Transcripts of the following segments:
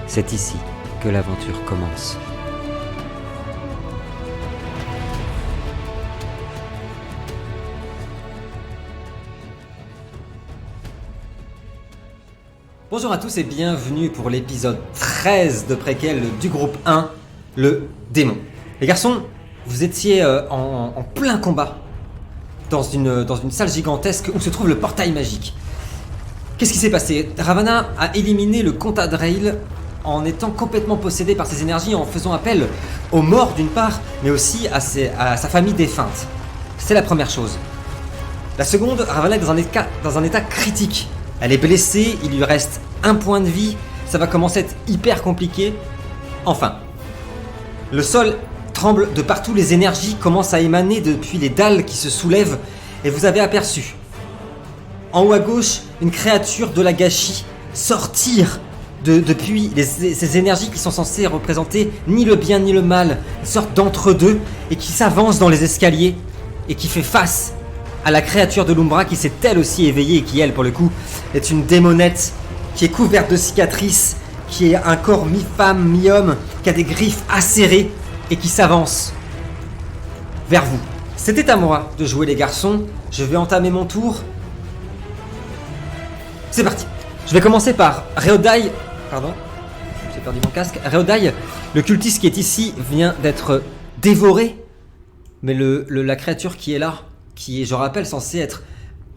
C'est ici que l'aventure commence. Bonjour à tous et bienvenue pour l'épisode 13 de préquel du groupe 1, le démon. Les garçons, vous étiez en plein combat dans une salle gigantesque où se trouve le portail magique. Qu'est-ce qui s'est passé? Ravana a éliminé le comte Adrail en étant complètement possédé par ses énergies, en faisant appel aux morts d'une part, mais aussi à sa famille défunte. C'est la première chose. La seconde, Ravana est dans un état critique. Elle est blessée, il lui reste un point de vie, ça va commencer à être hyper compliqué. Enfin, le sol tremble de partout, les énergies commencent à émaner depuis les dalles qui se soulèvent, et vous avez aperçu, en haut à gauche, une créature de la gâchis sortir depuis ces énergies qui sont censées représenter ni le bien ni le mal, une sorte d'entre-deux, et qui s'avance dans les escaliers, et qui fait face à la créature de l'Umbra qui s'est elle aussi éveillée et qui, elle, pour le coup, est une démonette qui est couverte de cicatrices, qui est un corps mi-femme, mi-homme, qui a des griffes acérées et qui s'avance vers vous. C'était à moi de jouer, les garçons. Je vais entamer mon tour. C'est parti. Je vais commencer par Réodai. Pardon, j'ai perdu mon casque. Réodai, le cultiste qui est ici, vient d'être dévoré. Mais la créature qui est là, qui est, je rappelle, censée être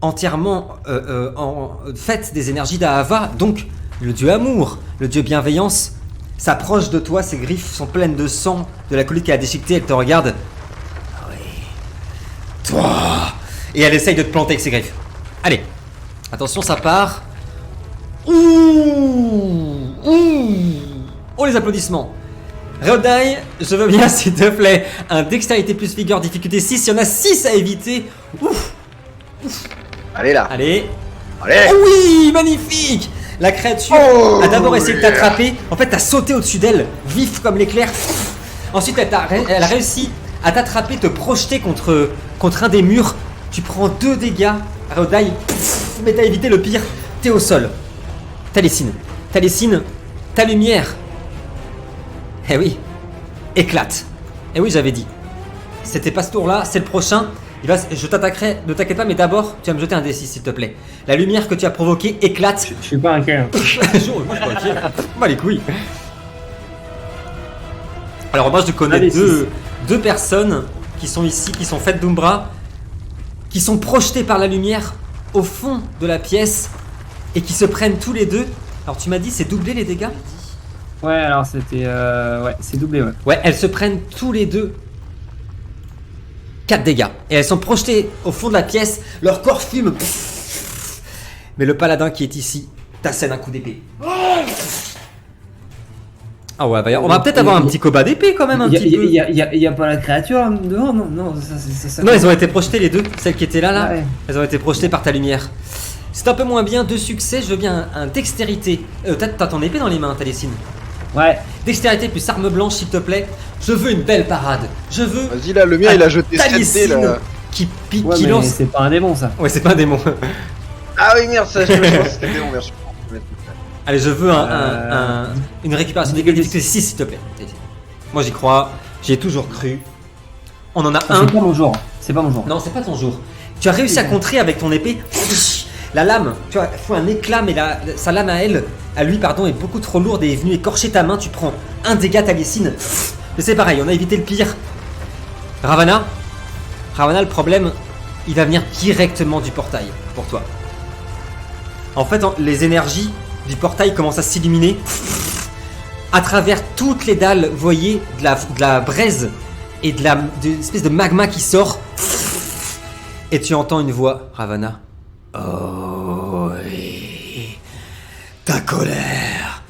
entièrement faite des énergies d'Ahava, donc le dieu amour, le dieu bienveillance, s'approche de toi, ses griffes sont pleines de sang, de la colite qu'elle a déchiquetée, elle te regarde. Ah oui, toi. Et elle essaye de te planter avec ses griffes. Allez, attention, ça part. Ouh. Oh, les applaudissements. Réodai, je veux bien, s'il te plaît, un dextérité plus vigueur, difficulté 6, il y en a 6 à éviter. Ouf. Allez là. Allez. Oh oui, magnifique. La créature a d'abord essayé de t'attraper. En fait, t'as sauté au-dessus d'elle, vif comme l'éclair. Ensuite, elle a réussi à t'attraper, te projeter contre un des murs. Tu prends 2 dégâts, Réodai, mais t'as évité le pire. T'es au sol. Taliesin, ta lumière. Eh oui, éclate. Eh oui, j'avais dit. C'était pas ce tour-là, c'est le prochain. Je t'attaquerai, ne t'inquiète pas, mais d'abord, tu vas me jeter un D6, s'il te plaît. La lumière que tu as provoquée éclate. Je suis pas inquiet. Moi, je suis pas inquiet. Bah, les couilles. Alors, moi, je connais deux personnes qui sont ici, qui sont faites d'Umbra, qui sont projetées par la lumière au fond de la pièce et qui se prennent tous les deux. Alors, tu m'as dit, c'est doublé les dégâts? Ouais, alors c'était... ouais, c'est doublé, ouais. Ouais, elles se prennent tous les deux 4 dégâts. Et elles sont projetées au fond de la pièce, leur corps fume. Mais le paladin qui est ici t'assène un coup d'épée. Ah ouais, on va peut-être avoir un petit combat d'épée quand même, un petit peu. Il y a pas la créature devant, non, ça... Non, elles ont été projetées les deux, celles qui étaient là. Ouais. Elles ont été projetées par ta lumière. C'est un peu moins bien, 2 succès, je veux bien un dextérité. T'as ton épée dans les mains, Taliesin. Ouais. Dextérité plus arme blanche, s'il te plaît. Je veux une belle parade. Je veux. Vas-y là, le mien il a jeté 7 dés là. Qui pique, Ouais, qui mais lance. c'est pas un démon, ça. Ouais, c'est pas un démon. Ah oui merde, ça je pense que c'était démon, merci. Allez, je veux une récupération des difficulté 6, s'il te plaît. Moi, j'y crois. J'y ai toujours cru. On en a un. C'est pas mon jour. C'est pas mon jour. Non, c'est pas ton jour. Tu as réussi à contrer avec ton épée. La lame, tu vois, fout un éclat, mais sa lame à lui, est beaucoup trop lourde et est venue écorcher ta main. Tu prends un dégât, Taliesin. Mais c'est pareil, on a évité le pire. Ravana, le problème, il va venir directement du portail pour toi. En fait, les énergies du portail commencent à s'illuminer. À travers toutes les dalles, vous voyez de la braise et de l'espèce de magma qui sort. Et tu entends une voix, Ravana. Oh oui, ta colère,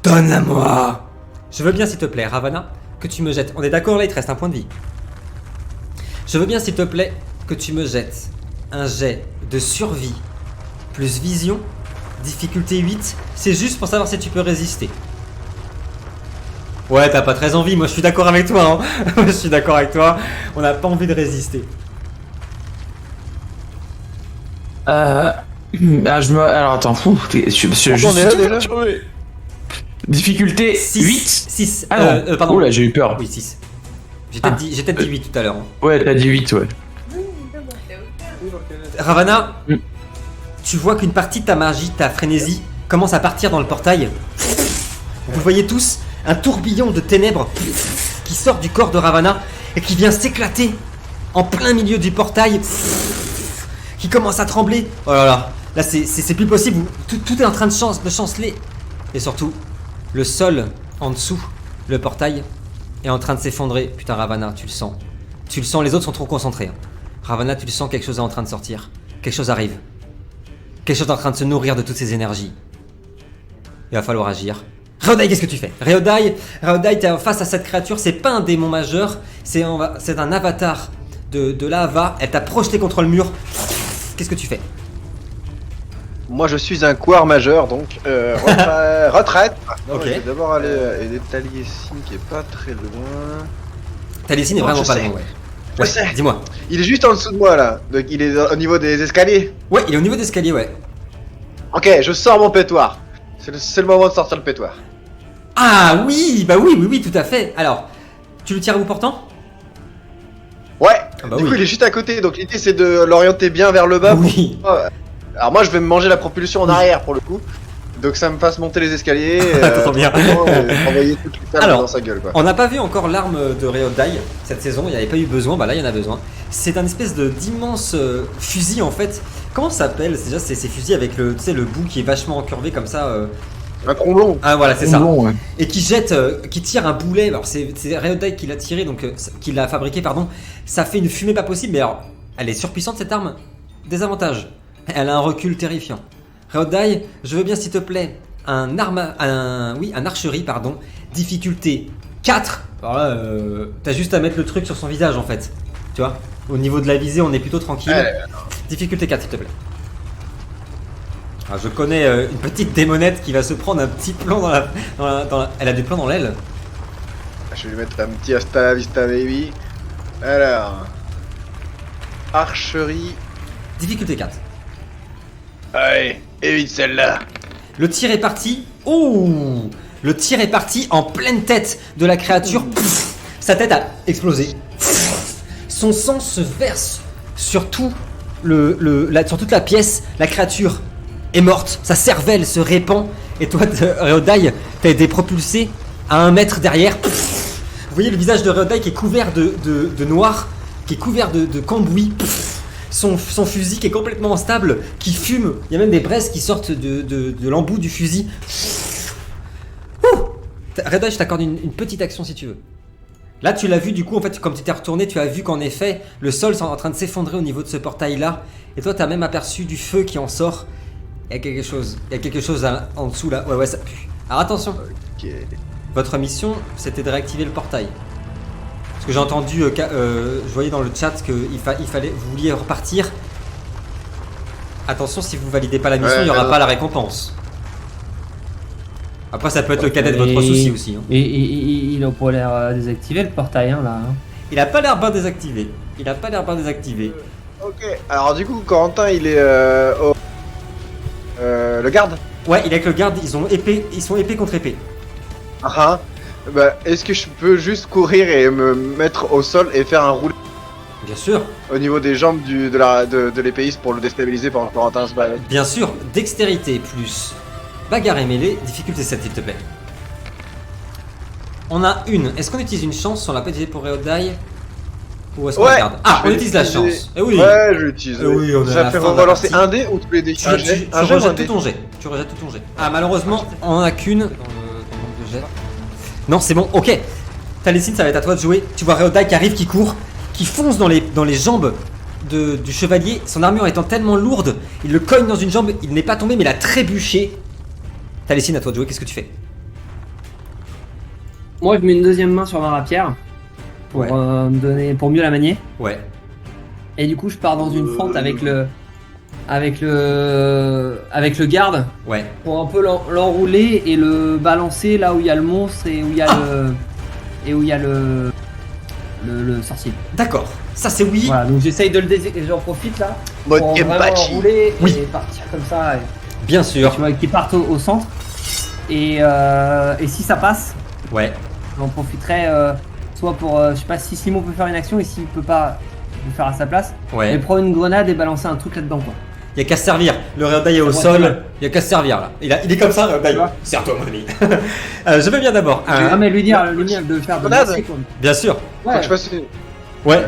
donne-la-moi. Je veux bien, s'il te plaît, Ravana, que tu me jettes. On est d'accord là, il te reste un point de vie. Je veux bien, s'il te plaît, que tu me jettes un jet de survie plus vision, difficulté 8. C'est juste pour savoir si tu peux résister. Ouais, t'as pas très envie, moi je suis d'accord avec toi. Hein. Je suis d'accord avec toi, on n'a pas envie de résister. Alors attends, On est là déjà. Difficulté 6. 8. 6. Ah non. Pardon. Oh là, j'ai eu peur. Oui, 6. J'ai peut-être dit 8 tout à l'heure. Hein. Ouais, t'as dit 8, ouais. Ravana, Mm. tu vois qu'une partie de ta magie, ta frénésie, commence à partir dans le portail. Vous le voyez tous, un tourbillon de ténèbres qui sort du corps de Ravana et qui vient s'éclater en plein milieu du portail, qui commence à trembler. Oh là là, là c'est plus possible, tout est en train de chanceler. Et surtout, le sol en dessous, le portail, est en train de s'effondrer. Putain Ravana, tu le sens. Tu le sens, les autres sont trop concentrés. Hein. Ravana, tu le sens, quelque chose est en train de sortir. Quelque chose arrive. Quelque chose est en train de se nourrir de toutes ces énergies. Il va falloir agir. Réodai, qu'est-ce que tu fais? Réodai, t'es face à cette créature, c'est pas un démon majeur, c'est un avatar de lava. Elle t'a projeté contre le mur. Qu'est-ce que tu fais? Moi je suis un couard majeur donc retraite. Non, Ok. Je vais d'abord aller aider Taliesin qui est pas très loin. Taliesin est Non, vraiment je pas sais. loin, ouais. Je sais. Dis-moi. Il est juste en dessous de moi là, donc il est au niveau des escaliers. Ouais, il est au niveau d'escalier, ouais. Ok, je sors mon pétoire. C'est le moment de sortir le pétoire. Ah oui, bah oui, tout à fait. Alors, tu le tires à bout portant? Ouais. Ah bah du oui. coup il est juste à côté, donc l'idée c'est de l'orienter bien vers le bas. Oui. Alors moi je vais me manger la propulsion en arrière pour le coup. Donc ça me fasse monter les escaliers Trop bien. et envoyer toutes les salles Alors, dans sa gueule quoi. On n'a pas vu encore l'arme de Réodai cette saison, il n'y avait pas eu besoin, bah là il y en a besoin. C'est un espèce d'immense fusil en fait. Comment ça s'appelle? Déjà c'est ces fusils avec le, tu sais, le bout qui est vachement encurvé comme ça. Un tromblon. Ah voilà, c'est ça. Bon, ouais. Et qui jette, qui tire un boulet. Alors c'est Réodai qui l'a tiré, donc qui l'a fabriqué, pardon. Ça fait une fumée pas possible, mais alors elle est surpuissante cette arme. Désavantage, elle a un recul terrifiant. Réodai, je veux bien s'il te plaît un archerie, pardon. Difficulté 4. Alors là, t'as juste à mettre le truc sur son visage en fait. Tu vois, au niveau de la visée, on est plutôt tranquille. Difficulté 4 s'il te plaît. Alors, je connais une petite démonette qui va se prendre un petit plomb dans la... Elle a du plomb dans l'aile. Je vais lui mettre un petit hasta la vista baby. Alors. Archerie. Difficulté 4. Allez, évite celle-là. Le tir est parti. Oh! Le tir est parti en pleine tête de la créature. Pff, sa tête a explosé. Pff, son sang se verse sur, sur toute la pièce. La créature est morte. Sa cervelle se répand. Et toi, Réodai, t'as été propulsé à 1 mètre derrière. Pff, vous voyez le visage de Réodai qui est couvert de noir, qui est couvert de cambouis. Pff, son fusil qui est complètement instable, qui fume. Il y a même des braises qui sortent de l'embout du fusil. Réodai, je t'accorde une petite action si tu veux. Là, tu l'as vu, du coup, en fait, comme tu t'es retourné, tu as vu qu'en effet, le sol est en train de s'effondrer au niveau de ce portail-là. Et toi, tu as même aperçu du feu qui en sort. Il y a quelque chose en dessous là. Ouais, ça pue. Alors attention, Ok. votre mission, c'était de réactiver le portail. Parce que j'ai entendu, je voyais dans le chat qu'il fallait, vous vouliez repartir. Attention, si vous validez pas la mission, il n'y aura pas la récompense. Après, ça peut être le cadet de votre souci aussi. Hein. Et il a pas l'air désactivé le portail hein, là. Hein. Il a pas l'air bien désactivé. Ok. Alors du coup, Corentin, il est le garde. Ouais, il est avec le garde, ils sont épée contre épée. Ah. Bah, est-ce que je peux juste courir et me mettre au sol et faire un roulé Bien sûr, au niveau des jambes de l'épéiste pour le déstabiliser pendant que Corentin se balade? bien sûr. Dextérité plus bagarre et mêlée, difficulté 7 s'il te plaît. On a une. Est-ce qu'on utilise une chance? On l'a pas utilisé pour Réodai? Ou est-ce qu'on Ouais, regarde? Ah, je on vais utilise la l'utiliser. chance. Eh oui. Ouais, je l'utilise. Eh oui, on est à Ça la fait fin de la relancer partie. un dé ou tous les dés? Tu Un jet ou un rejettes dé? tout ton jet. Tu rejettes tout ton jet. Ah, malheureusement, on en a qu'une dans le nombre de jets. Non, c'est bon, ok. Taliesin, ça va être à toi de jouer. Tu vois Réodai qui arrive, qui court, qui fonce dans les jambes du chevalier. Son armure étant tellement lourde, il le cogne dans une jambe. Il n'est pas tombé, mais il a trébuché. Taliesin, à toi de jouer. Qu'est-ce que tu fais? Moi je mets une deuxième main sur ma rapière pour Ouais. me donner, pour mieux la manier. Ouais. Et du coup je pars dans une fente avec le garde Ouais. pour un peu l'enrouler et le balancer là où il y a le monstre et où il y a le sorcier. D'accord. Ça, c'est oui. Voilà, donc j'essaye de le et j'en profite là Mode pour vraiment Kenpachi. l'enrouler Oui. et partir comme ça. Bien Et, sûr. tu vois, qu'il parte au centre. Et si ça passe, Ouais. j'en profiterai soit pour, je sais pas si Simon peut faire une action et s'il peut pas le faire à sa place, mais Ouais. prendre une grenade et balancer un truc là-dedans quoi. Il y a qu'à se servir. Le Reodai est au C'est bon, c'est sol. bon. Il y a qu'à se servir là. Il est comme ça, Reodai. Tu vois. Serre-toi, mon ami. Je vais bien d'abord. Ah mais lui dire de faire de Grenade. lancer, quoi. Bien sûr. Faut Ouais. que je fasse une... Ouais.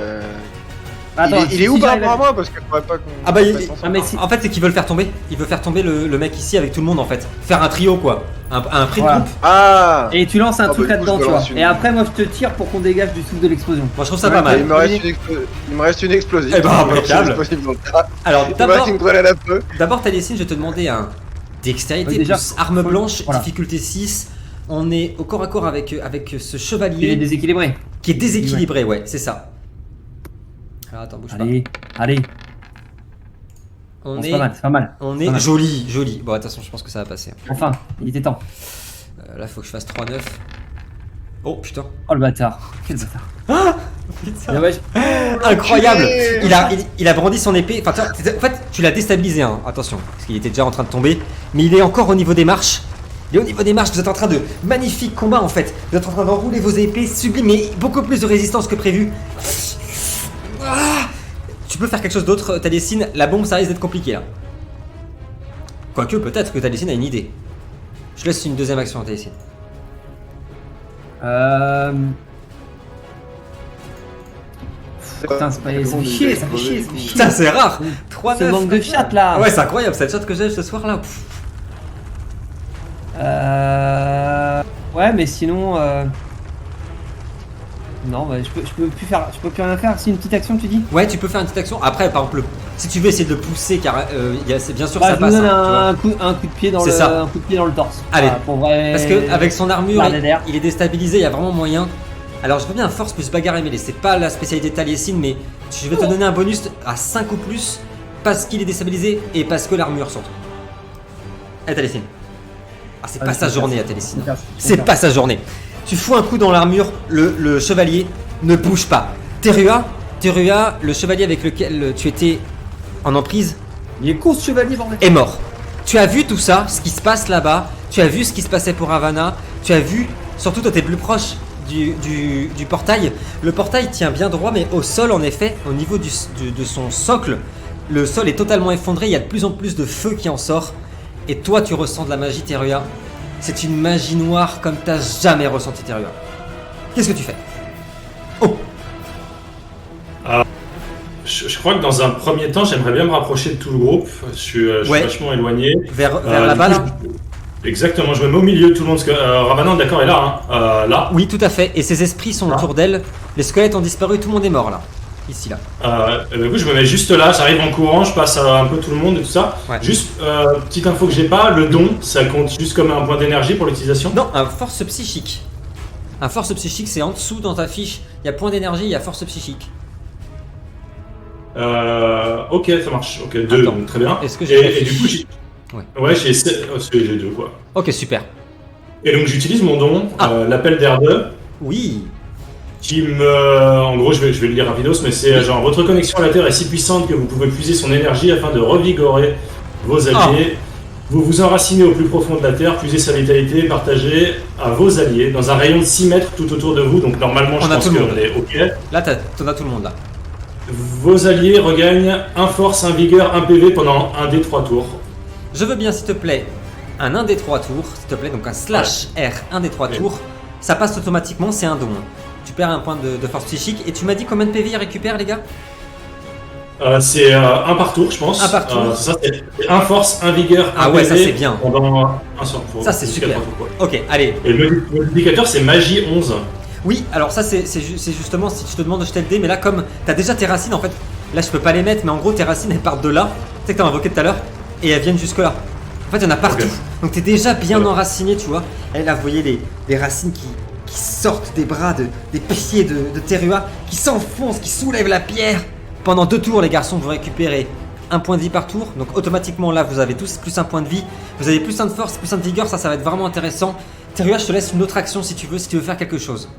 Attends, il est où si par j'arrive à- rapport à moi parce que je pourrais pas qu'on... Ah bah, qu'on il- fasse ensemble. Ah, mais si- En fait, c'est qu'ils veulent faire tomber. Ils veulent faire tomber le mec ici avec tout le monde en fait. Faire un trio quoi. Un prix de Voilà. groupe. Ah Et tu lances un Ah, truc bah, du coup, là-dedans, je tu vois. balance une- Et après, moi, je te tire pour qu'on dégage du souffle de l'explosion. Moi je trouve ça Ouais, pas mal. il me reste une explosive. Eh ben, Il me reste une impeccable. explosive dans le tas. Alors Il me reste une grenade à feu. d'abord Taliesin, je vais te demander un dextérité Déjà, plus arme blanche, voilà. difficulté 6. On est au corps à corps avec ce Il est chevalier déséquilibré. qui est déséquilibré, ouais, c'est ça. Alors attends, bouge pas. Allez. On C'est est, pas mal, c'est pas mal. on pas est mal. joli. Bon, attention, je pense que ça va passer. Enfin, il était temps. Là, faut que je fasse 3-9. Oh putain. Oh le bâtard. Quel bâtard. Putain. Mais ouais, Incroyable. Enculé. Il a brandi son épée. Enfin, en fait, tu l'as déstabilisé, hein. Attention, parce qu'il était déjà en train de tomber. Mais il est encore au niveau des marches. Il est au niveau des marches. Vous êtes en train de magnifiques combats en fait. Vous êtes en train d'enrouler vos épées sublimes, mais beaucoup plus de résistance que prévu. Ah, tu peux faire quelque chose d'autre, Taliesin. La bombe, ça risque d'être compliqué là. Quoique, peut-être que Taliesin a une idée. Je laisse une deuxième action à Taliesin. Putain, ça fait chier, ça fait chier. Putain, c'est rare. Ce 3-9. manque de chat là. Ouais, c'est incroyable, cette chat que j'ai ce soir là. Ouais, mais sinon. Non, bah, je peux plus rien faire. C'est une petite action, tu dis. Ouais, tu peux faire une petite action. Après, par exemple, si tu veux essayer de le pousser, car c'est bien sûr Bah, ça je me passe. donne hein, tu vois. un coup de pied dans C'est le, ça. un coup de pied dans le torse. Allez. Voilà, pour vrai. Parce que avec son armure, Barre d'air. il est déstabilisé. Il y a vraiment moyen. Alors, je veux bien force plus bagarre et mêlée. C'est pas la spécialité de Taliesin, mais je vais te donner un bonus à 5 ou plus parce qu'il est déstabilisé et parce que l'armure surtout. Allez, Taliesin. Ah, c'est Ah, pas je sa peux journée faire. à Taliesin. Je peux faire. C'est pas sa journée. Tu fous un coup dans l'armure, le chevalier ne bouge pas. Terua, le chevalier avec lequel tu étais en emprise, Il est con ce chevalier, bordel. est mort. Tu as vu tout ça, ce qui se passe là-bas, tu as vu ce qui se passait pour Havana, tu as vu, surtout toi t'es plus proche du portail. Le portail tient bien droit, mais au sol en effet, au niveau de son socle, le sol est totalement effondré, il y a de plus en plus de feu qui en sort. Et toi tu ressens de la magie, Terua. C'est une magie noire comme t'as jamais ressenti, Terua. Qu'est-ce que tu fais? Oh, Je crois que dans un premier temps, j'aimerais bien me rapprocher de tout le groupe. Je suis Ouais. vachement éloigné. vers Du là-bas coup, là? Exactement, je me mets au milieu de tout le monde. Parce que Ravanan, d'accord, est là. Hein. Là. Oui, tout à fait. Et ses esprits sont Ah. autour d'elle. Les squelettes ont disparu, tout le monde est mort là. Ici là. Du coup, je me mets juste là. J'arrive en courant, je passe à un peu tout le monde et tout ça. Ouais. Juste, petite info que j'ai pas, le don, ça compte juste comme un point d'énergie pour l'utilisation. Non, un force psychique. Un force psychique, c'est en dessous dans ta fiche. Il y a point d'énergie, il y a force psychique. Ok, ça marche. Ok, 2, Attends. donc très bien. Est-ce que j'ai la Et du coup, fiche? ouais, j'ai 2 quoi. Ok, super. Et donc j'utilise mon don, Ah. l'appel d'air 2. Oui. Qui me... En gros, je vais le lire rapidos, mais c'est genre votre connexion à la Terre est si puissante que vous pouvez puiser son énergie afin de revigorer vos alliés. Vous vous enracinez au plus profond de la Terre, puisez sa vitalité, partagez à vos alliés dans un rayon de 6 mètres tout autour de vous. Donc normalement, je On a pense tout le monde. qu'on est OK. Là, t'en as tout le monde là. Vos alliés regagnent un force, un vigueur, un PV pendant un des 3 tours. Je veux bien, s'il te plaît, un 1 des 3 tours, s'il te plaît, donc un slash R, 1 des 3 Ouais. tours. Ça passe automatiquement, c'est un don. Tu perds un point de force psychique. Et tu m'as dit combien de PV il récupère, les gars? C'est un par tour, je pense. Un par tour. C'est ça, c'est un force, un vigueur, un Ah ouais, ça, PV c'est bien. pendant un sort. Ça, c'est jusqu'à super. 3 tours, quoi. Ok, allez. Et le modificateur, c'est magie 11. Oui, alors ça c'est justement si tu te demandes de jeter le dé, mais là comme t'as déjà tes racines en fait, là je peux pas les mettre, mais en gros tes racines elles partent de là, tu sais que t'as invoqué tout à l'heure, et elles viennent jusque là. En fait il y en a partout, Ok. donc t'es déjà bien Voilà. enraciné tu vois. Et là vous voyez les racines qui sortent des bras, des pieds de Terua, qui s'enfoncent, qui soulèvent la pierre. Pendant 2 tours les garçons vous récupérez un point de vie par tour, donc automatiquement là vous avez tous plus un point de vie, vous avez plus un de force, plus un de vigueur, ça va être vraiment intéressant. Terua, je te laisse une autre action si tu veux faire quelque chose.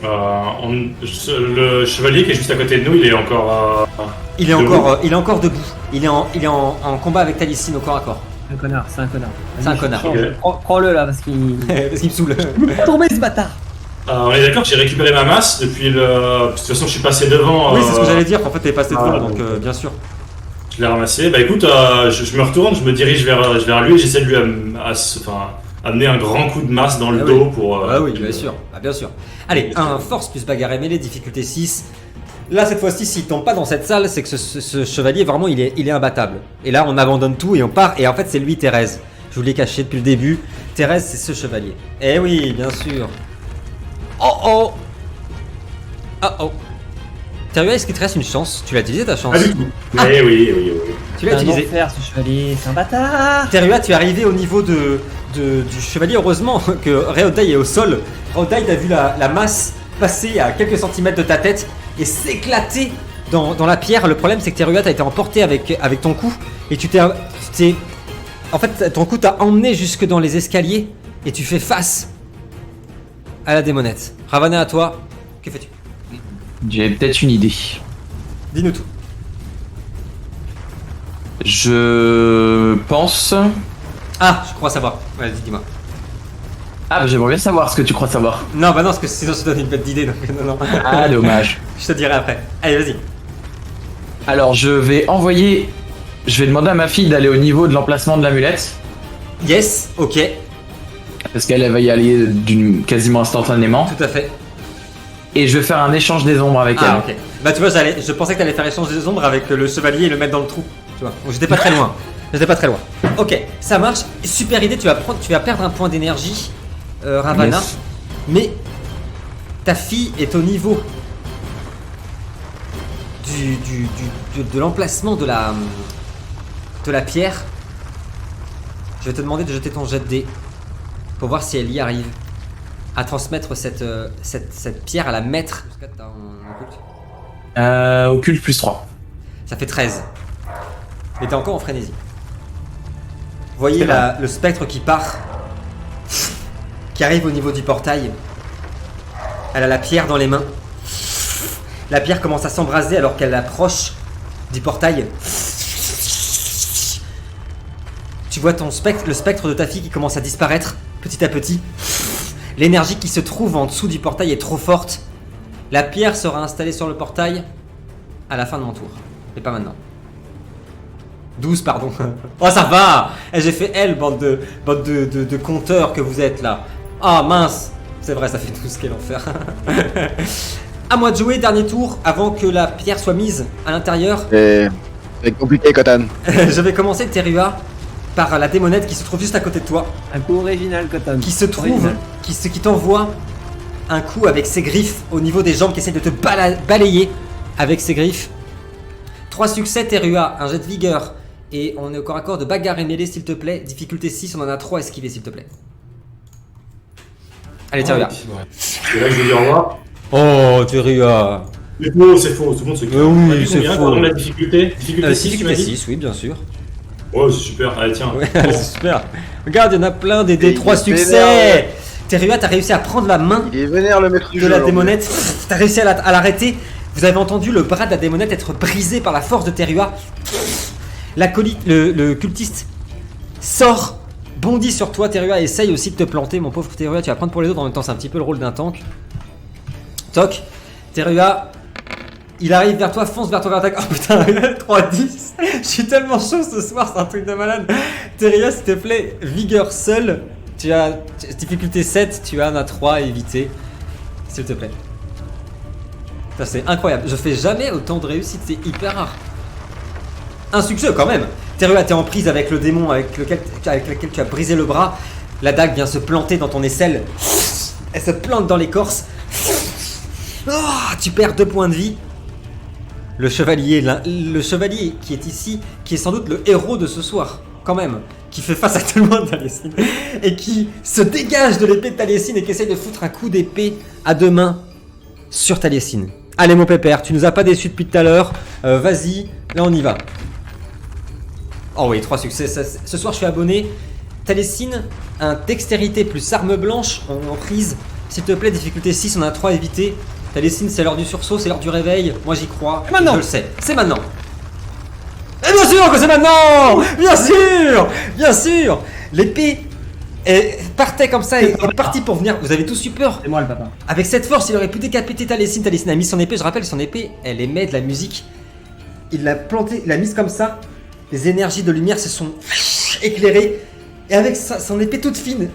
Le chevalier qui est juste à côté de nous, il est encore. Il est debout. encore debout. Il est en combat avec Taliesin au corps à corps. C'est un connard, c'est un connard. C'est un connard. Ok. Prends-le là parce qu'il. Parce qu'il me saoule. Il peut pas tomber ce bâtard. On est d'accord que j'ai récupéré ma masse depuis le. De toute façon, je suis passé devant. Oui, c'est ce que j'allais dire. En fait, t'es passé devant, Ah, donc donc, bien sûr. Je l'ai ramassé. Bah écoute, je me retourne, je me dirige vers lui et j'essaie de lui amener un grand coup de masse dans le Ah dos oui. pour. Ah oui, bien sûr. Ah, bien sûr. Allez, un force plus bagarre et mêlée, difficulté 6. Là, cette fois-ci, s'il tombe pas dans cette salle, c'est que ce chevalier, vraiment, il est imbattable. Et là, on abandonne tout et on part. Et en fait, c'est lui, Thérèse. Je vous l'ai caché depuis le début. Thérèse, c'est ce chevalier. Eh oui, bien sûr. Oh oh. Oh oh. Thérèse, est-ce qu'il te reste une chance? Tu l'as utilisé ta chance? Pas du tout. Mais oui. Tu l'as utilisé. Faire ce chevalier, c'est un bâtard. Terua, tu es arrivé au niveau du chevalier. Heureusement que Réodai est au sol. Réodai, t'as vu la masse passer à quelques centimètres de ta tête et s'éclater dans la pierre. Le problème, c'est que Terua, t'as été emporté avec ton coup et tu t'es. En fait, ton coup t'a emmené jusque dans les escaliers et tu fais face à la démonette. Ravana, à toi, que fais-tu? J'ai peut-être une idée. Dis-nous tout. Je pense. Ah, je crois savoir. Vas-y, dis-moi. Ah, bah, j'aimerais bien savoir ce que tu crois savoir. Non, bah non, parce que sinon je te donne une bête d'idée. Donc non. Ah, dommage. Je te dirai après. Allez, vas-y. Alors, je vais demander à ma fille d'aller au niveau de l'emplacement de l'amulette. Yes, ok, Parce qu'elle va y aller quasiment instantanément. tout à fait. Et je vais faire un échange des ombres avec Ah, elle. ok. Bah, tu vois, je pensais que t'allais faire échange des ombres avec le chevalier et le mettre dans le trou. Tu vois, donc j'étais pas très loin. J'étais pas très loin. Ok, ça marche. Super idée, tu vas perdre un point d'énergie, Ravana. Yes. Mais ta fille est au niveau de l'emplacement de la pierre. Je vais te demander de jeter ton jet de dés pour voir si elle y arrive à transmettre cette pierre, à la mettre. Occulte plus 3. Ça fait 13. Mais t'es encore en frénésie. Vous voyez C'est vrai. le spectre qui part, qui arrive au niveau du portail. Elle a la pierre dans les mains. La pierre commence à s'embraser alors qu'elle approche du portail. Tu vois le spectre de ta fille qui commence à disparaître petit à petit. L'énergie qui se trouve en dessous du portail est trop forte. La pierre sera installée sur le portail à la fin de mon tour. Mais pas maintenant. 12, pardon. Oh, ça va. J'ai fait L, bande de compteurs que vous êtes là. Ah, mince. C'est vrai, ça fait 12, quel enfer. À moi de jouer, dernier tour, avant que la pierre soit mise à l'intérieur. C'est compliqué, Kotan. Je vais commencer, Terua, par la démonette qui se trouve juste à côté de toi. Un coup original, Cotton. Qui se trouve, Original. qui t'envoie un coup avec ses griffes au niveau des jambes, qui essaie de te balayer avec ses griffes. 3 succès, Terua, un jet de vigueur. Et on est au corps à corps de bagarre et mêlée, s'il te plaît. Difficulté 6, on en a 3 esquivés, s'il te plaît. Allez, Terua. C'est là que je vais dire au revoir. Oh, Terua. C'est faux, tout le monde se oui, T'as dit c'est combien, faux. pardon, la difficulté Difficulté 6, tu m'as Difficulté dit 6, oui, bien sûr. Oh, c'est super. Allez, tiens. Ouais, Bon. c'est super. Regarde, il y en a plein des Et 3 il est succès. vénère. Terua, t'as réussi à prendre la main Il est vénère le maître du de jeu. la aujourd'hui. démonette. T'as réussi à l'arrêter. Vous avez entendu le bras de la démonette être brisé par la force de Terua. Le cultiste sort, bondit sur toi. Terua essaye aussi de te planter, mon pauvre Terua. Tu vas prendre pour les autres en même temps. C'est un petit peu le rôle d'un tank. Toc. Terua, il arrive vers toi, fonce vers toi, vers ta... Oh putain, 3-10. Je suis tellement chaud ce soir, c'est un truc de malade. Terua, s'il te plaît, vigueur seule. Tu as difficulté 7, tu en as 3 à éviter. S'il te plaît. Ça, c'est incroyable. Je fais jamais autant de réussite, c'est hyper rare. Un succès quand même. Terua, t'es en prise avec le démon avec lequel tu as brisé le bras. La dague vient se planter dans ton aisselle. Elle se plante dans l'écorce. Oh, tu perds 2 points de vie. Le chevalier qui est ici, qui est sans doute le héros de ce soir, quand même, qui fait face à tout le monde, Taliesin, et qui se dégage de l'épée de Taliesin et qui essaye de foutre un coup d'épée à 2 mains sur Taliesin. Allez mon pépère, tu nous as pas déçus depuis tout à l'heure, vas-y, là on y va. Oh oui, 3 succès, ce soir je suis abonné. Taliesin, un dextérité plus arme blanche en prise, s'il te plaît, difficulté 6, on a 3 à éviter. Taliesin, c'est l'heure du sursaut, c'est l'heure du réveil, moi j'y crois, Et maintenant je le sais, c'est maintenant. Et bien sûr, sûr que c'est maintenant. Bien sûr. Bien sûr. L'épée partait comme ça et est partie pour venir. Vous avez tous eu peur. C'est moi le papa. Avec cette force, il aurait pu décapiter Taliesin. Taliesin a mis son épée, je rappelle, son épée, elle émet de la musique. Il l'a plantée, il l'a mise comme ça. Les énergies de lumière se sont éclairées. Et avec son épée toute fine,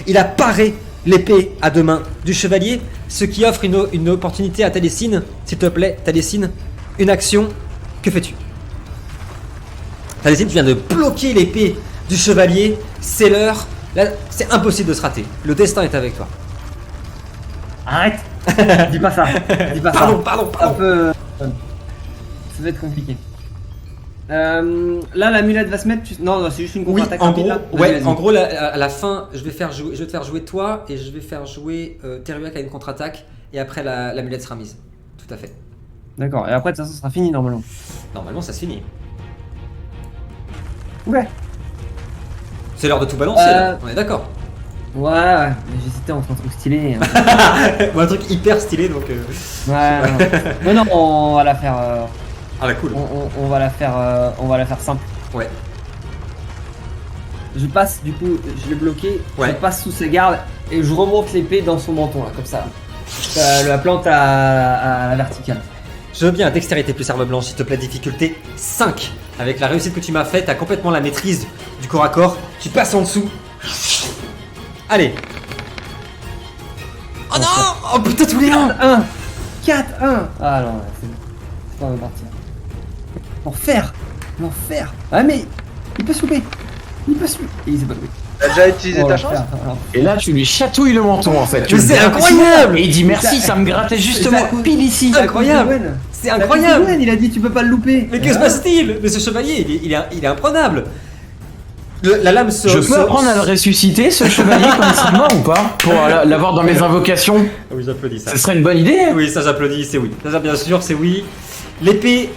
il a paré l'épée à deux mains du chevalier. Ce qui offre une opportunité à Taliesin. S'il te plaît, Taliesin, une action. Que fais-tu? Taliesin, tu viens de bloquer l'épée du chevalier. C'est l'heure. Là, c'est impossible de se rater. Le destin est avec toi. Arrête. Dis pas ça. Dis pas Pardon, ça. pardon, Un pardon. peu. Ça va être compliqué. Là, l'amulette va se mettre. Non, c'est juste une Oui, contre-attaque en rapide, gros, là. Vas-y, ouais, vas-y. en gros, à la fin, je vais te faire jouer toi et je vais faire jouer Terua qui a une contre-attaque et après l'amulette sera mise. Tout à fait. D'accord. Et après, de toute façon, ça sera fini normalement. Normalement, ça se finit. Ouais. C'est l'heure de tout balancer, là. On est d'accord. Ouais. Mais j'hésitais entre un truc stylé. Hein. Ou un truc hyper stylé donc. Ouais. Non, on va la faire. Ah la cool. On va la faire simple. Ouais. Je passe, du coup, je l'ai bloqué, Ouais. je passe sous sa garde et je remonte l'épée dans son menton, là, comme ça. La plante à la verticale. Je veux bien dextérité plus arme blanche, s'il te plaît, difficulté 5. Avec la réussite que tu m'as faite, t'as complètement la maîtrise du corps à corps. Tu passes en dessous. Allez. Oh non. Oh putain, tous les 1. 1 4 1 Ah non, c'est pas ma partie. L'enfer. Ah mais il peut se louper. Il peut se louper. Et il s'est pas loupé. T'as déjà utilisé Oh, ta l'enfer. chance? Alors, Et là, tu lui chatouilles le menton en fait. Tu Mais le c'est grattes incroyable. Et il dit merci, ça me grattait justement Ça- pile ici. c'est à cause Incroyable. de Gwen. C'est C'est à cause de incroyable. Gwen, il a dit tu peux pas le louper. Mais que se passe-t-il? Mais ce chevalier, il est imprenable. La lame se. Je peux apprendre à le ressusciter, ce chevalier, comme il serait mort ou pas? Pour l'avoir dans mes invocations. Oui, j'applaudis ça. Ce serait une bonne idée. Oui, ça j'applaudis, c'est oui. Ça, bien sûr, c'est oui. L'épée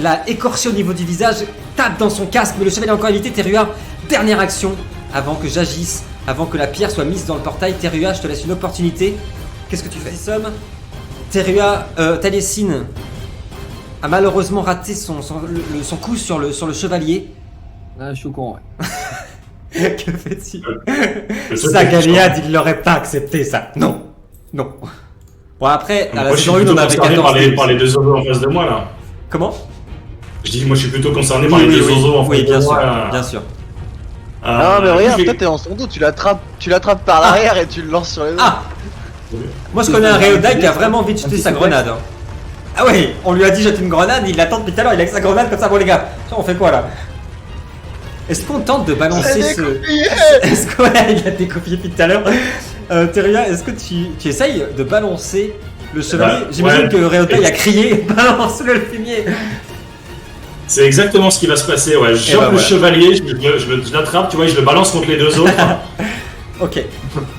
l'a écorché au niveau du visage, tape dans son casque, mais le chevalier a encore évité. Terua, dernière action avant que j'agisse, avant que la pierre soit mise dans le portail. Terua, je te laisse une opportunité. Qu'est-ce que tu fais? Somme. Taliesin a malheureusement raté son coup sur le chevalier. Ah, je suis au courant. Ouais. Que fait-il? Le Sa Galiade, il l'aurait pas accepté, ça. Non. Non. Bon, après, à Moi, la je suis saison 1, plutôt on avait concerné 14 par les deux oiseaux en face de moi là. Comment? Je dis, moi je suis plutôt concerné par les deux oiseaux en face oui, de bien moi. sûr, là. bien sûr. Non mais je regarde, vais- toi t'es dans son dos, tu l'attrapes par l'arrière et tu le lances sur les autres. Ah! Moi, je connais un Réodai qui a vraiment envie de jeter sa grenade. Hein. Ah oui, on lui a dit jeter une grenade, il l'attend depuis tout à l'heure, il a avec sa grenade comme ça. Bon, les gars, on fait quoi là? Est-ce qu'on tente de balancer C'est ce. découpillé. Est-ce qu'on il a découpillé depuis tout à l'heure? Terua, est-ce que tu essayes de balancer le chevalier? Ouais. J'imagine Ouais. que Réodai a crié balance-le le fumier. C'est exactement ce qui va se passer, ouais. Je chope ben le voilà. chevalier, je l'attrape, tu vois, et je le balance contre les deux autres. Ok.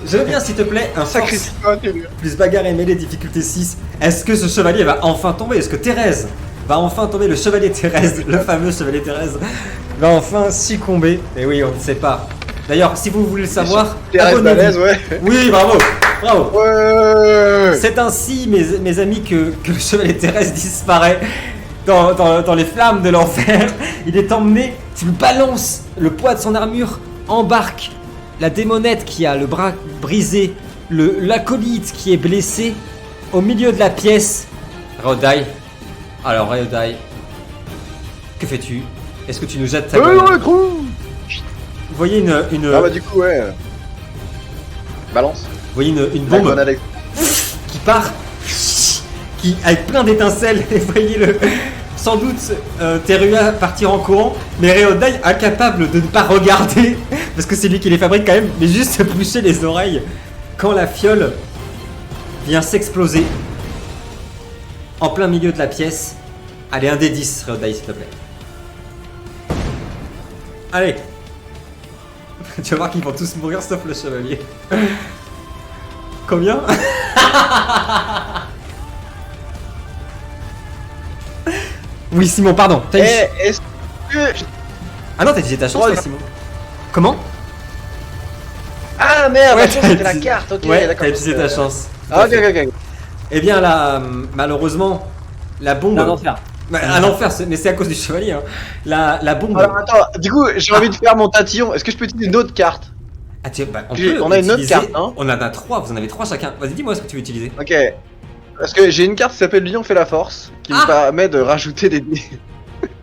Je veux bien, s'il te plaît, un Sacré force spot, Terua. plus bagarre et mêlée, difficulté 6. Est-ce que ce chevalier va enfin tomber? Est-ce que Thérèse va enfin tomber? Le chevalier Thérèse, le fameux chevalier Thérèse, va enfin succomber? Et oui, on ne sait pas. D'ailleurs, si vous voulez le savoir, Thérèse abonnez-vous. Balèze, ouais. Oui, bravo, bravo. Ouais. C'est ainsi, mes amis, que le chevalier Thérèse disparaît dans les flammes de l'enfer. Il est emmené, tu le balances, le poids de son armure embarque la démonette qui a le bras brisé, l'acolyte qui est blessé, au milieu de la pièce. Réodai. Alors, Réodai, que fais-tu? Est-ce que tu nous jettes ta grenade? le trou. Vous voyez une Ah bah du coup ouais. Balance. vous voyez une La bombe grenade avec- qui part, qui avec plein d'étincelles, et voyez sans doute Terua partir en courant, mais Réodai incapable de ne pas regarder, parce que c'est lui qui les fabrique quand même, mais juste se boucher les oreilles quand la fiole vient s'exploser en plein milieu de la pièce. Allez, un des 10, Réodai, s'il te plaît. Allez. Tu vas voir qu'ils vont tous mourir sauf le chevalier. Combien? Oui, Simon, pardon. T'as eu- Est-ce que... Ah non, t'as utilisé ta chance, Oh, toi, Simon. Comment? Ah merde, Ouais, la chance, t'as c'était la utilisé- carte, ok, Ouais, d'accord. t'as utilisé ta chance. Tout Ah, à ok, fait. ok, ok. Eh bien là, malheureusement, la bombe Non, non, faire. Bah, à l'enfer, mais c'est à cause du chevalier. Hein. La bombe. Alors attends, du coup, j'ai envie de faire mon tatillon. Est-ce que je peux utiliser une autre carte? Ah, bah, On a une autre utiliser- carte, hein. On en a 3, vous en avez 3 chacun. Vas-y, dis-moi ce que tu veux utiliser. Ok. Parce que j'ai une carte qui s'appelle Lion fait la force, qui me permet de rajouter des dés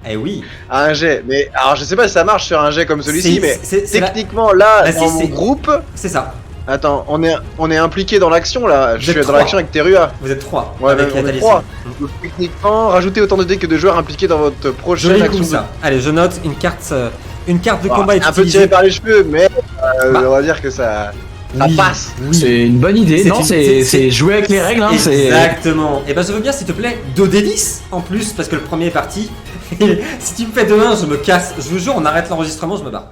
Eh oui. à un jet. Mais alors, je sais pas si ça marche sur un jet comme celui-ci, mais c'est techniquement, là, Bah, dans si, mon c'est- groupe. C'est ça. Attends, on est impliqué dans l'action là. Je êtes suis dans trois. l'action avec Terua. Vous êtes 3. Ouais, avec on est Thalys. 3. Donc techniquement, rajoutez autant de dés que de joueurs impliqués dans votre prochaine Joli action. coup ça. Allez, je note une carte de Bon, combat est un peu utilisée. tiré par les cheveux, mais Bah. on va dire que ça Oui. passe. C'est une bonne idée. C'est Non, une- c'est jouer avec les règles. Hein, c'est- Exactement. Et ben je veux bien s'il te plaît 2d10 en plus parce que le premier est parti. Et si tu me fais 2-1, je me casse. Je vous jure, on arrête l'enregistrement, je me barre.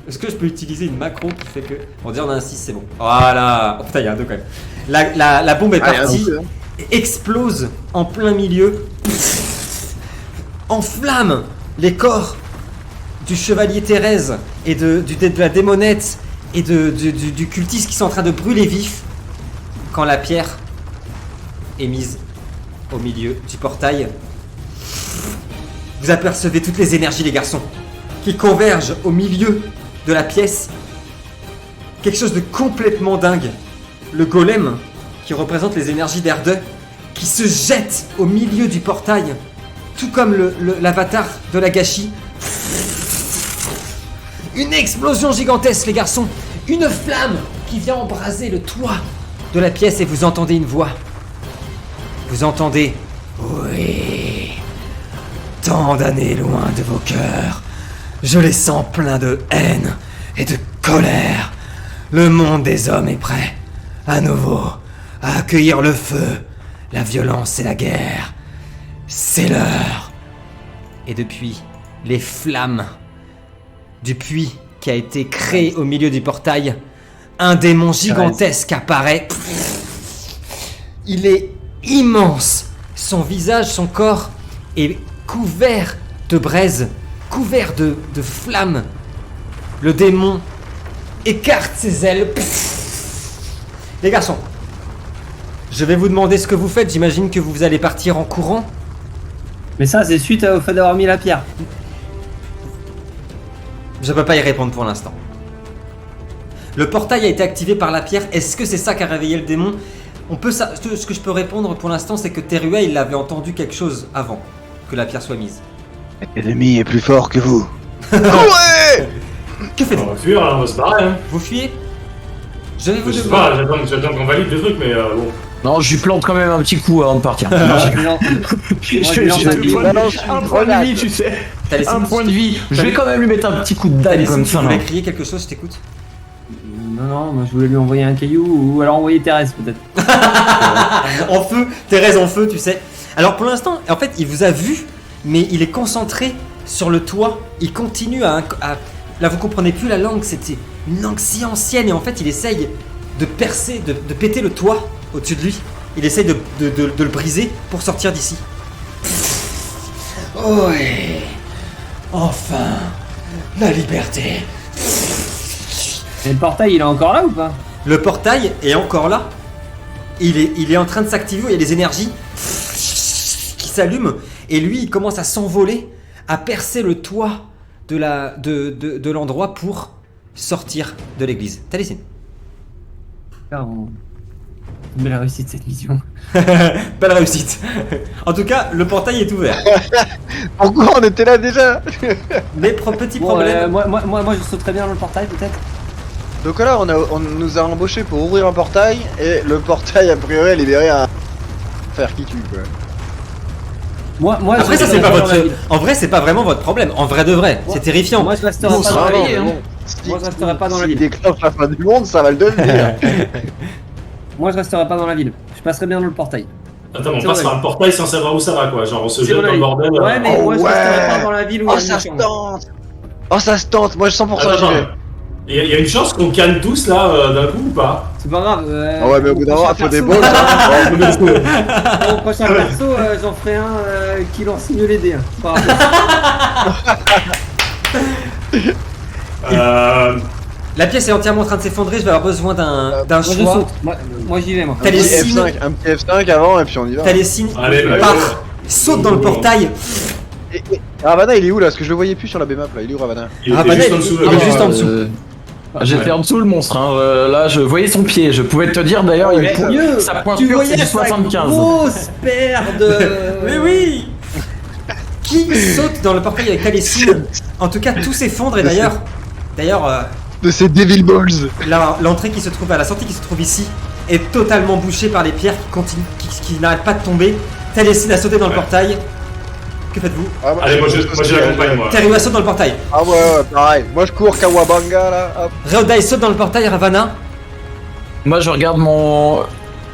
Est-ce que je peux utiliser une macro qui fait que. On dirait on a un 6, c'est bon. Voilà. Oh putain, il y a un 2 quand même. La bombe est Allez, un partie. deux, hein. Et explose en plein milieu. Enflamme les corps du chevalier Thérèse et de la démonette et du cultiste qui sont en train de brûler vif quand la pierre est mise au milieu du portail. Vous apercevez toutes les énergies, les garçons, qui convergent au milieu de la pièce. Quelque chose de complètement dingue. Le golem, qui représente les énergies d'Erde, qui se jette au milieu du portail, tout comme l'avatar de l'Agashi. Une explosion gigantesque, les garçons. Une flamme qui vient embraser le toit de la pièce et vous entendez une voix. Vous entendez « Oui, tant d'années loin de vos cœurs, je les sens pleins de haine et de colère. Le monde des hommes est prêt, à nouveau, à accueillir le feu, la violence et la guerre. C'est l'heure. » Et depuis les flammes du puits qui a été créé au milieu du portail, un démon gigantesque apparaît. Il est immense. Son visage, son corps est couvert de braise, couvert de flammes. Le démon écarte ses ailes. Les garçons, je vais vous demander ce que vous faites. J'imagine que vous allez partir en courant. Mais ça, c'est suite au fait d'avoir mis la pierre. Je peux pas y répondre pour l'instant. Le portail a été activé par la pierre. Est-ce que c'est ça qui a réveillé le démon? Ce que je peux répondre pour l'instant, c'est que Terua, il avait entendu quelque chose avant que la pierre soit mise. L'ennemi est plus fort que vous. Ouais. Que faites-vous? On va fuir, on va se barrer. Hein. Vous fuyez? Je vais vous Je sais demander. pas, j'attends qu'on valide le truc, mais bon. Non, je lui plante quand même un petit coup avant de partir. Non, Je lance un billet. un point de vie, tu sais. T'as laissé Un une- point de vie. Je vais quand même lui mettre un petit coup de T'as dalle laissé comme une- ça. Tu non. voulais crier quelque chose, je t'écoute. Non, moi je voulais lui envoyer un caillou ou alors envoyer Thérèse peut-être. En feu, Thérèse en feu, tu sais. Alors pour l'instant, en fait, il vous a vu, mais il est concentré sur le toit. Il continue à là, vous comprenez plus la langue, c'était une langue si ancienne, et en fait, il essaye de percer, de péter le toit au-dessus de lui. Il essaye de le briser pour sortir d'ici. Oh, ouais. Enfin, la liberté. Et le portail il est encore là ou pas? Le portail est encore là. Il est en train de s'activer. Il y a des énergies qui s'allument. Et lui, il commence à s'envoler, à percer le toit de l'endroit pour sortir de l'église. Taliesin. Une belle réussite cette mission. Belle réussite. En tout cas, le portail est ouvert. Pourquoi on était là déjà? Mais petit Bon, problème. moi je sauterais bien dans le portail peut-être. Donc là, on nous a embauché pour ouvrir un portail et le portail a priori a libéré un faire qui tue quoi. Moi Après, je ça, c'est resterai pas dans votre. la ville. En vrai, c'est pas vraiment votre problème. En vrai de vrai, Moi- c'est terrifiant. Moi je resterai Bon, pas ça dans va la aller, ville. hein. Moi, je resterai pas dans la S'il ville. déclenche la fin du monde, ça va le devenir. Moi je resterai pas dans la ville. Je passerai bien dans le portail. Attends, on C'est passe vrai. par le portail sans savoir où ça va, quoi. Genre, on se C'est jette mon dans le avis. bordel. Ouais, mais Oh moi je ouais. resterai pas dans la ville où Oh il y a ça le se méchant. tente. Oh ça se tente. Moi 100% j'y vais. Il y a une chance qu'on canne tous là d'un coup ou pas? C'est pas grave. Ah ouais mais au bout d'un moment il faut des balls. Au prochain perso, j'en ferai un qui lance mieux les dés. Hein. C'est pas grave. La pièce est entièrement en train de s'effondrer. Je vais avoir besoin d'un Moi je choix. saute. Moi j'y vais moi. T'as Un les petit signes. F5 avant et puis on y va. T'as les signes. Allez, bah, Part saute dans le portail. Et Ravana, il est où là? Parce que je le voyais plus sur la B-map là. Il est où Ravana? Il Ah, était bah, juste là, en dessous. il est juste en dessous. J'étais en dessous le monstre, hein. Là je voyais son pied, je pouvais te dire d'ailleurs, Ouais, sa pointure c'est du 75. grosse paire de. Mais oui. Qui saute dans le portail avec Taliesin? En tout cas, tout s'effondre et d'ailleurs, De ces Devil Balls. l'entrée qui se trouve à la sortie qui se trouve ici est totalement bouchée par les pierres qui n'arrêtent pas de tomber. Taliesin a sauté dans le portail. Que faites-vous? Ah, Allez, moi je l'accompagne, moi. Terua saute dans le portail. Ah ouais, pareil. Moi je cours Kawabanga là. Hop. Reodai saute dans le portail. Ravana. Moi je regarde mon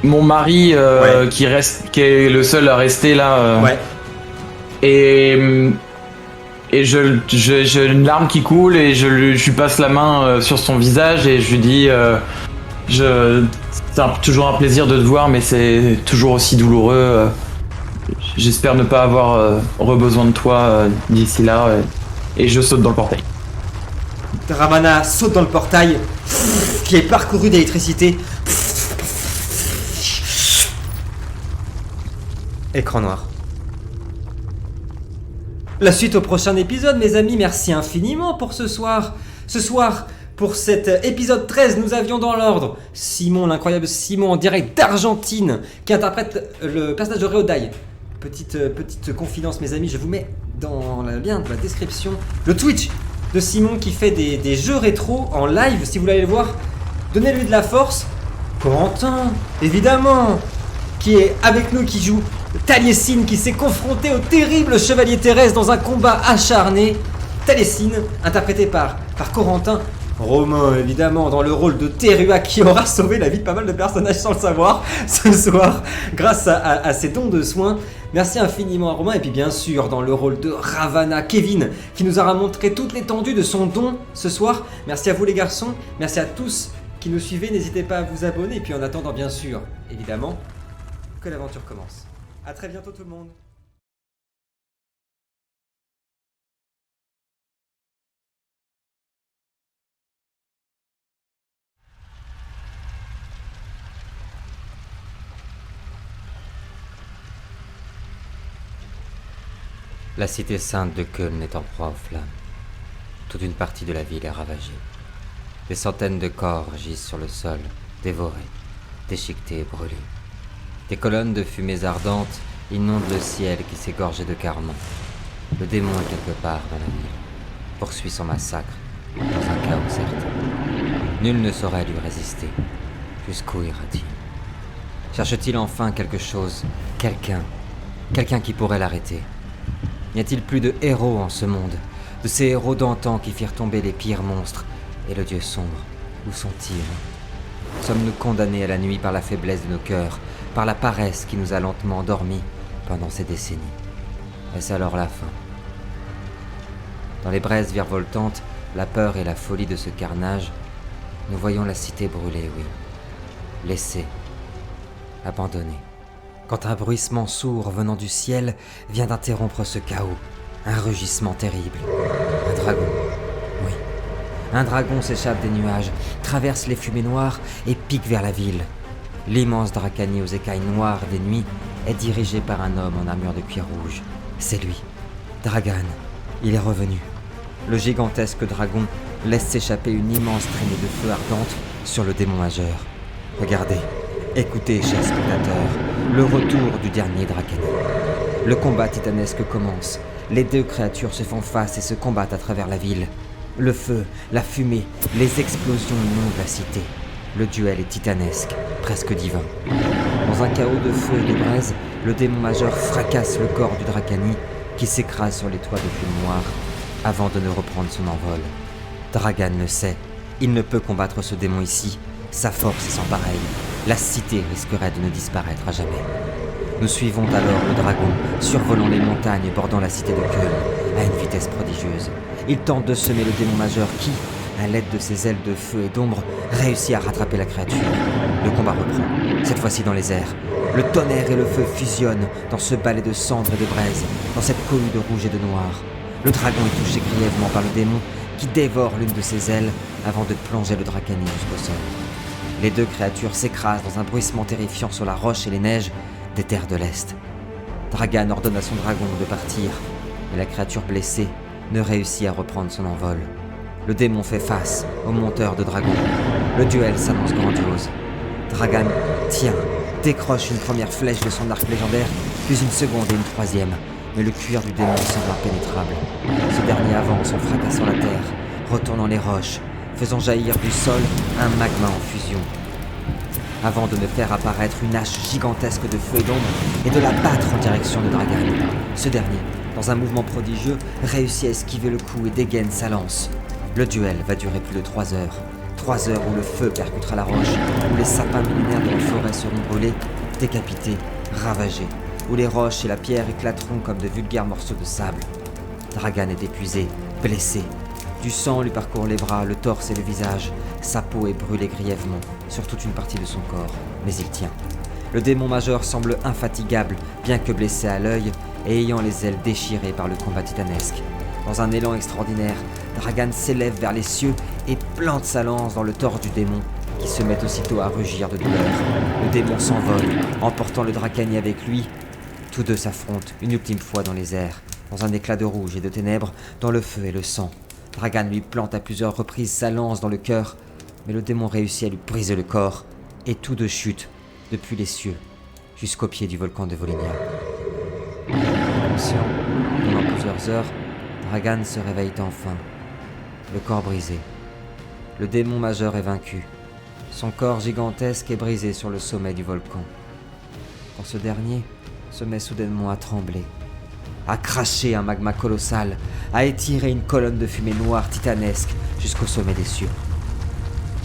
mari Ouais. qui est le seul à rester là. Ouais. Et j'ai une larme qui coule et je lui passe la main sur son visage et je lui dis c'est toujours un plaisir de te voir mais c'est toujours aussi douloureux. J'espère ne pas avoir besoin de toi d'ici là et je saute dans le portail. Ravana saute dans le portail qui est parcouru d'électricité. Écran noir. La suite au prochain épisode, mes amis. Merci infiniment pour ce soir. Ce soir, pour cet épisode 13, nous avions dans l'ordre Simon, l'incroyable Simon, en direct d'Argentine, qui interprète le personnage de Reodai. Petite confidence, mes amis, je vous mets dans le lien de la description le Twitch de Simon qui fait des jeux rétro en live. Si vous voulez aller le voir, donnez-lui de la force. Corentin, évidemment, qui est avec nous, qui joue Taliesin, qui s'est confronté au terrible chevalier Thérèse dans un combat acharné. Taliesin, interprété par Corentin. Romain, évidemment, dans le rôle de Terua, qui aura sauvé la vie de pas mal de personnages sans le savoir ce soir, grâce à ses dons de soins. Merci infiniment à Romain. Et puis bien sûr, dans le rôle de Ravana, Kevin, qui nous aura montré toute l'étendue de son don ce soir. Merci à vous les garçons, merci à tous qui nous suivez. N'hésitez pas à vous abonner. Et puis en attendant, bien sûr, évidemment, que l'aventure commence. A très bientôt tout le monde. La cité sainte de Köln est en proie aux flammes. Toute une partie de la ville est ravagée. Des centaines de corps gisent sur le sol, dévorés, déchiquetés et brûlés. Des colonnes de fumées ardentes inondent le ciel qui s'est gorgé de carmins. Le démon est quelque part dans la ville, poursuit son massacre, dans un chaos certain. Nul ne saurait lui résister. Jusqu'où ira-t-il? Cherche-t-il enfin quelque chose, quelqu'un qui pourrait l'arrêter? N'y a-t-il plus de héros en ce monde, de ces héros d'antan qui firent tomber les pires monstres et le dieu sombre? Où sont-ils? Sommes-nous condamnés à la nuit par la faiblesse de nos cœurs, par la paresse qui nous a lentement endormis pendant ces décennies? Est-ce alors la fin? Dans les braises virevoltantes, la peur et la folie de ce carnage, nous voyons la cité brûler, oui. Laissée, abandonnée. Quand un bruissement sourd venant du ciel vient d'interrompre ce chaos, un rugissement terrible. Un dragon, oui. Un dragon s'échappe des nuages, traverse les fumées noires et pique vers la ville. L'immense Dracani aux écailles noires des nuits est dirigé par un homme en armure de cuir rouge. C'est lui, Dragan. Il est revenu. Le gigantesque dragon laisse s'échapper une immense traînée de feu ardente sur le démon majeur. Regardez, écoutez, chers spectateurs, le retour du dernier Dracani. Le combat titanesque commence. Les deux créatures se font face et se combattent à travers la ville. Le feu, la fumée, les explosions inondent la cité. Le duel est titanesque, presque divin. Dans un chaos de feu et de braise, le démon majeur fracasse le corps du Dracani qui s'écrase sur les toits de plumes noires avant de ne reprendre son envol. Dragan le sait, il ne peut combattre ce démon ici. Sa force est sans pareille. La cité risquerait de ne disparaître à jamais. Nous suivons alors le dragon, survolant les montagnes bordant la cité de Köln, à une vitesse prodigieuse. Il tente de semer le démon majeur qui, à l'aide de ses ailes de feu et d'ombre, réussit à rattraper la créature. Le combat reprend, cette fois-ci dans les airs. Le tonnerre et le feu fusionnent dans ce balai de cendres et de braises, dans cette cohue de rouge et de noir. Le dragon est touché grièvement par le démon, qui dévore l'une de ses ailes avant de plonger le Dracani jusqu'au sol. Les deux créatures s'écrasent dans un bruissement terrifiant sur la roche et les neiges des terres de l'Est. Dragan ordonne à son dragon de partir, mais la créature blessée ne réussit à reprendre son envol. Le démon fait face au monteur de dragon. Le duel s'annonce grandiose. Dragan tient, décroche une première flèche de son arc légendaire, puis une seconde et une troisième, mais le cuir du démon semble impénétrable. Ce dernier avance en fracassant la terre, retournant les roches, faisant jaillir du sol un magma en fusion. Avant de ne faire apparaître une hache gigantesque de feu et d'ombre et de la battre en direction de Dragan. Ce dernier, dans un mouvement prodigieux, réussit à esquiver le coup et dégaine sa lance. Le duel va durer plus de 3 heures. 3 heures où le feu percutera la roche, où les sapins millénaires de la forêt seront brûlés, décapités, ravagés, où les roches et la pierre éclateront comme de vulgaires morceaux de sable. Dragan est épuisé, blessé. Du sang lui parcourt les bras, le torse et le visage. Sa peau est brûlée grièvement sur toute une partie de son corps, mais il tient. Le démon majeur semble infatigable, bien que blessé à l'œil et ayant les ailes déchirées par le combat titanesque. Dans un élan extraordinaire, Dragan s'élève vers les cieux et plante sa lance dans le torse du démon, qui se met aussitôt à rugir de douleur. Le démon s'envole, emportant le Drakani avec lui. Tous deux s'affrontent une ultime fois dans les airs, dans un éclat de rouge et de ténèbres, dans le feu et le sang. Dragan lui plante à plusieurs reprises sa lance dans le cœur, mais le démon réussit à lui briser le corps, et tous deux chutent depuis les cieux jusqu'au pied du volcan de Volinia. Conscient, pendant plusieurs heures, Dragan se réveille enfin, le corps brisé. Le démon majeur est vaincu. Son corps gigantesque est brisé sur le sommet du volcan. Quand ce dernier se met soudainement à trembler, à cracher un magma colossal, à étirer une colonne de fumée noire titanesque jusqu'au sommet des cieux.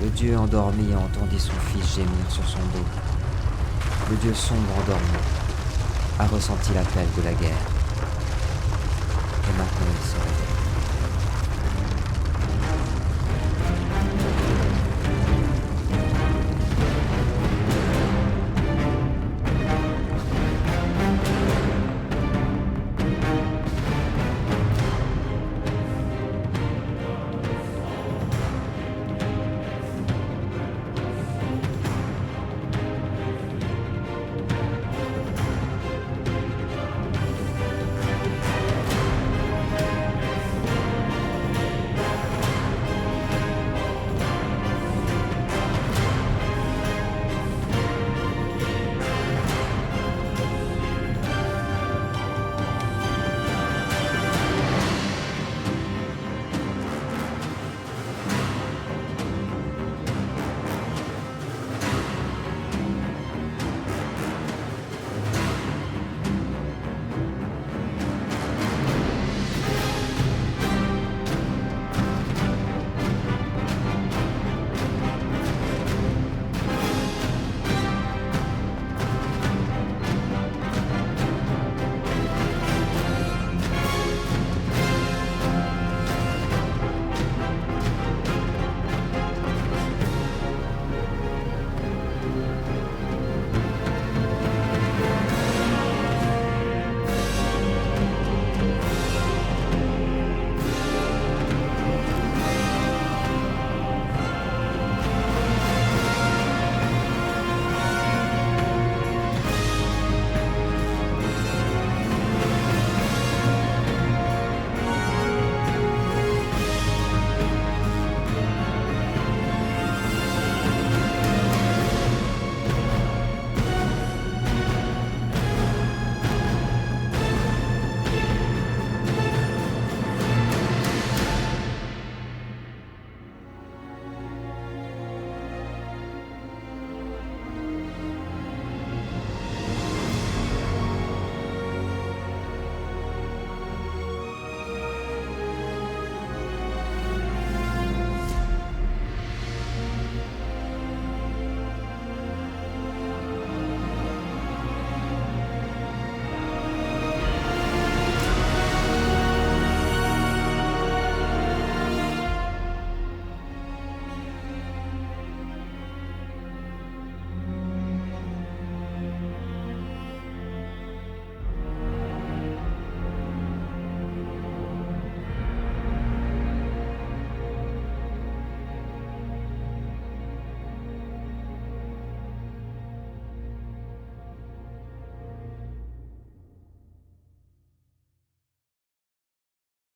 Le dieu endormi entendit son fils gémir sur son dos. Le dieu sombre endormi a ressenti l'appel de la guerre. Et maintenant il se réveille.